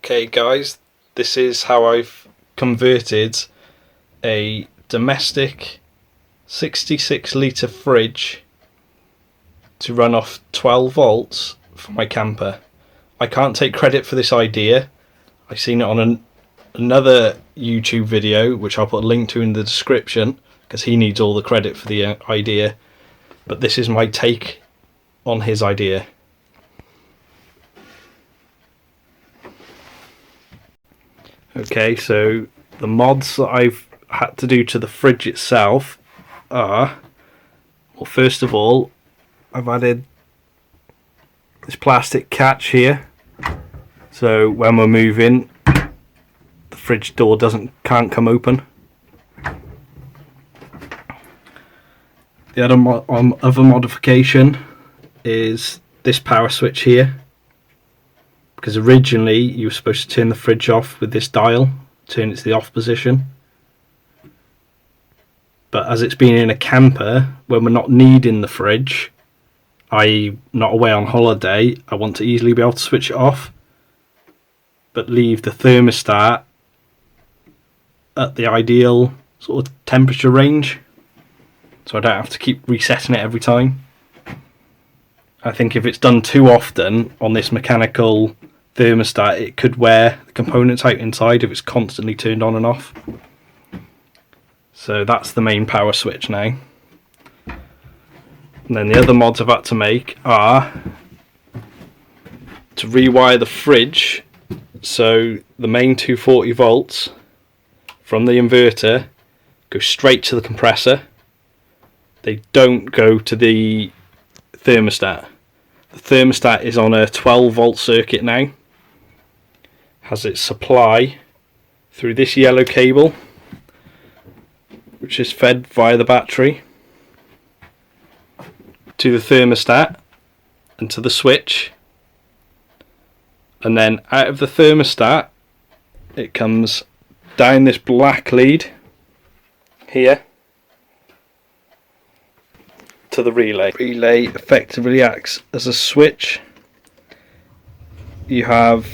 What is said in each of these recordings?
Okay guys, this is how I've converted a domestic 66 litre fridge to run off 12 volts for my camper. I can't take credit for this idea. I seen it on another YouTube video, which I'll put a link to in the description, because he needs all the credit for the idea. But this is my take on his idea. Okay, so the mods that I've had to do to the fridge itself are, well, first of all, I've added this plastic catch here, so when we're moving, the fridge door can't come open. The other modification is this power switch here, because originally you were supposed to turn the fridge off with this dial, turn it to the off position. But as it's been in a camper, when we're not needing the fridge, i.e. not away on holiday, I want to easily be able to switch it off, but leave the thermostat at the ideal sort of temperature range, so I don't have to keep resetting it every time. I think if it's done too often on this mechanical thermostat, it could wear the components out inside if it's constantly turned on and off. So that's the main power switch now. And then the other mods I've had to make are to rewire the fridge, so the main 240 volts from the inverter go straight to the compressor. They don't go to the thermostat. The thermostat is on a 12 volt circuit now. Has its supply through this yellow cable, which is fed via the battery to the thermostat and to the switch, and then out of the thermostat it comes down this black lead here to the relay. Relay effectively acts as a switch. You have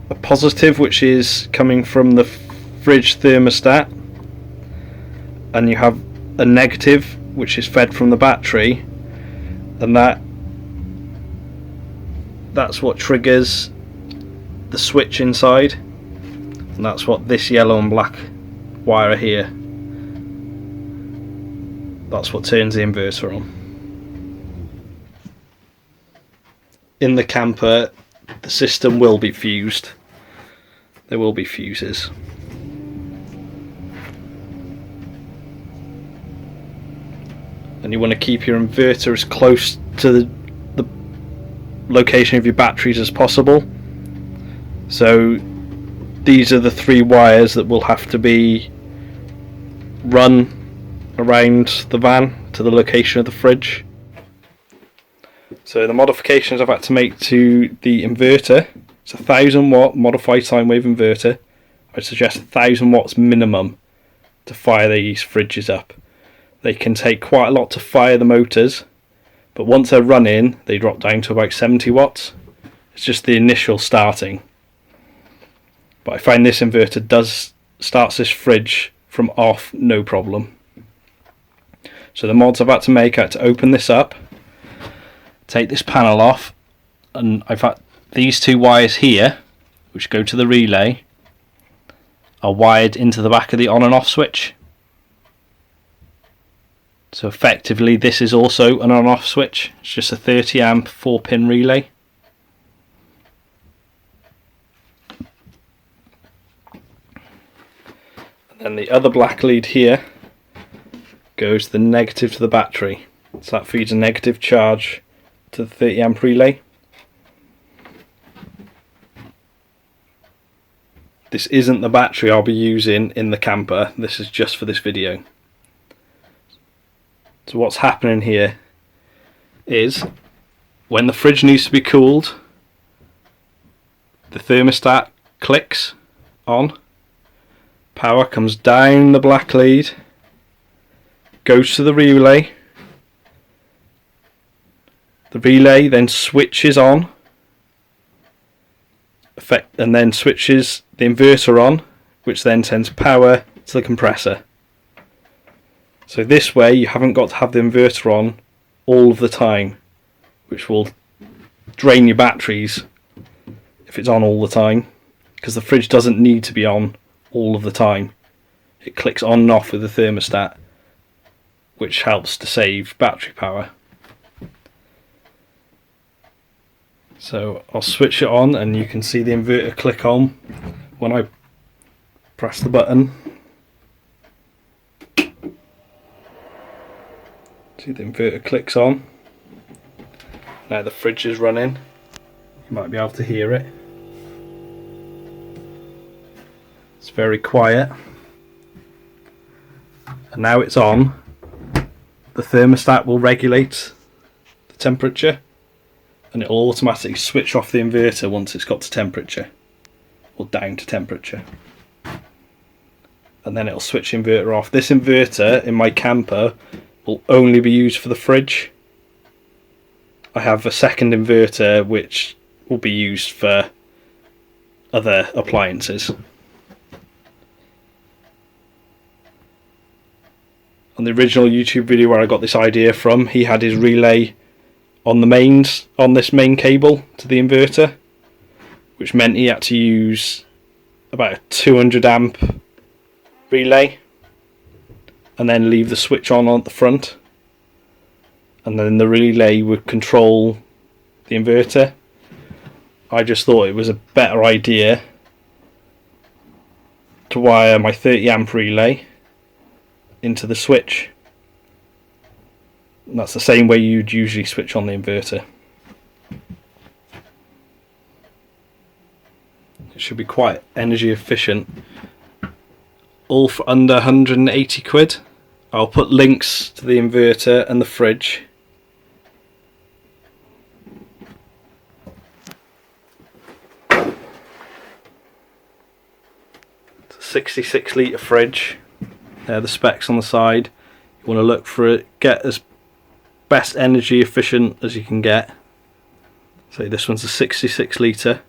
a positive, which is coming from the fridge thermostat, and you have a negative, which is fed from the battery, and that's what triggers the switch inside, and that's what this yellow and black wire here, that's what turns the inverter on. In the camper, the system will be fused. There will be fuses. And you want to keep your inverter as close to the location of your batteries as possible. So these are the three wires that will have to be run around the van to the location of the fridge. So the modifications I've had to make to the inverter, it's a 1000 watt modified sine wave inverter. I suggest 1000 watts minimum to fire these fridges up. They can take quite a lot to fire the motors, but once they're running they drop down to about 70 watts. It's just the initial starting. But I find this inverter starts this fridge from off no problem. So the mods I've had to make are to open this up, take this panel off, and I've had these two wires here, which go to the relay, are wired into the back of the on and off switch. So effectively this is also an on off switch. It's just a 30 amp 4-pin relay. And then the other black lead here goes the negative to the battery, so that feeds a negative charge to the 30 amp relay. This isn't the battery I'll be using in the camper, this is just for this video. So what's happening here is, when the fridge needs to be cooled, the thermostat clicks on, power comes down the black lead, goes to the relay, the relay then switches on, and then switches the inverter on, which then sends power to the compressor. So this way you haven't got to have the inverter on all of the time, which will drain your batteries if it's on all the time, because the fridge doesn't need to be on all of the time. It clicks on and off with the thermostat, which helps to save battery power. So I'll switch it on and you can see the inverter click on when I press the button. See, the inverter clicks on. Now the fridge is running. You might be able to hear it. It's very quiet. And now it's on. The thermostat will regulate the temperature, and it will automatically switch off the inverter once it's got to temperature, or down to temperature. And then it'll switch the inverter off. This inverter in my camper will only be used for the fridge. I have a second inverter which will be used for other appliances. On the original YouTube video where I got this idea from, he had his relay on the mains, on this main cable to the inverter, which meant he had to use about a 200 amp relay and then leave the switch on at the front, and then the relay would control the inverter. I just thought it was a better idea to wire my 30 amp relay into the switch. And that's the same way you'd usually switch on the inverter. It should be quite energy efficient. All for under 180 quid. I'll put links to the inverter and the fridge. It's a 66 litre fridge. There are the specs on the side. You want to look for it, get as best energy efficient as you can get. So this one's a 66 litre.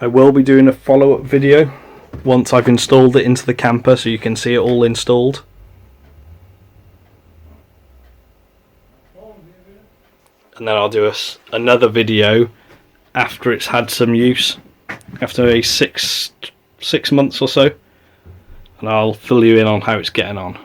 I will be doing a follow-up video once I've installed it into the camper, so you can see it all installed. And then I'll do another video after it's had some use, after a six months or so, and I'll fill you in on how it's getting on.